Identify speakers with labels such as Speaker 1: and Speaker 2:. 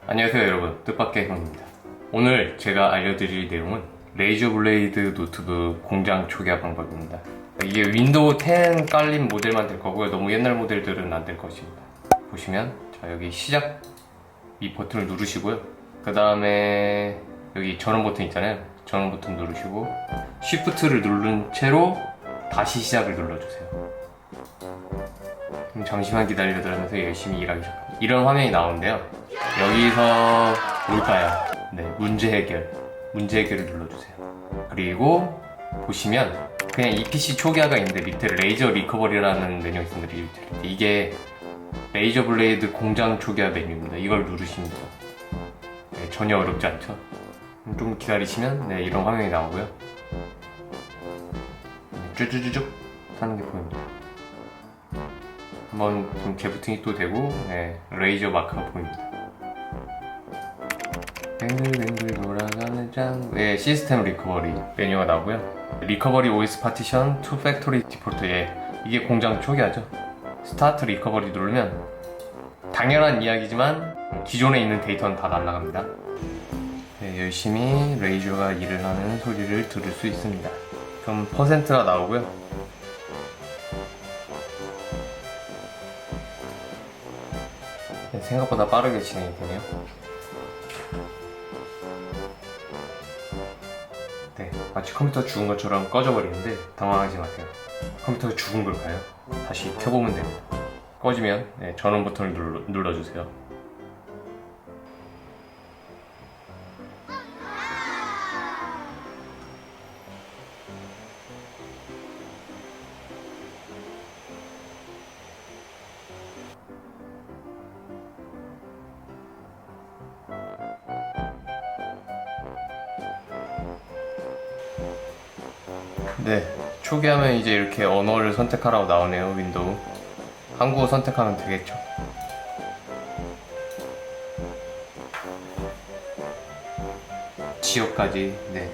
Speaker 1: 안녕하세요 여러분, 뜻밖의 형입니다. 오늘 제가 알려드릴 내용은 레이저 블레이드 노트북 공장 초기화 방법입니다. 이게 윈도우 10 깔린 모델만 될 거고요. 너무 옛날 모델들은 안 될 것입니다. 보시면 자, 여기 시작 이 버튼을 누르시고요. 그 다음에 여기 전원 버튼 있잖아요. 전원 버튼 누르시고 쉬프트를 누른 채로 다시 시작을 눌러주세요. 그럼 잠시만 기다려드리면서 열심히 일하기 시작합니다. 이런 화면이 나오는데요. 여기서 뭘까요? 네, 문제 해결을 눌러주세요. 그리고 보시면 그냥 이 PC 초기화가 있는데 밑에 레이저 리커버리라는 메뉴가 있습니다. 이게 레이저 블레이드 공장 초기화 메뉴입니다. 이걸 누르시면 돼요. 네, 전혀 어렵지 않죠? 좀 기다리시면 네, 이런 화면이 나오고요. 쭈쭈쭈쭉 하는 게 보입니다. 한번 좀 재부팅이 또 되고 네, 레이저 마크가 보입니다. 뱅글뱅글 돌아가는 짱. 네, 시스템 리커버리 메뉴가 나오고요. 리커버리 OS 파티션 투 팩토리 디폴트. 이게 공장 초기화죠. 스타트 리커버리 누르면 당연한 이야기지만 기존에 있는 데이터는 다 날아갑니다. 네, 열심히 레이저가 일을 하는 소리를 들을 수 있습니다. 그럼 퍼센트가 나오고요. 네, 생각보다 빠르게 진행이 되네요. 네, 마치 컴퓨터 죽은 것처럼 꺼져버리는데 당황하지 마세요. 컴퓨터가 죽은 걸까요? 다시 켜보면 됩니다. 꺼지면 네, 전원 버튼을 눌러주세요. 네, 초기화면 이제 이렇게 언어를 선택하라고 나오네요. 윈도우 한국어 선택하면 되겠죠. 지역까지 네,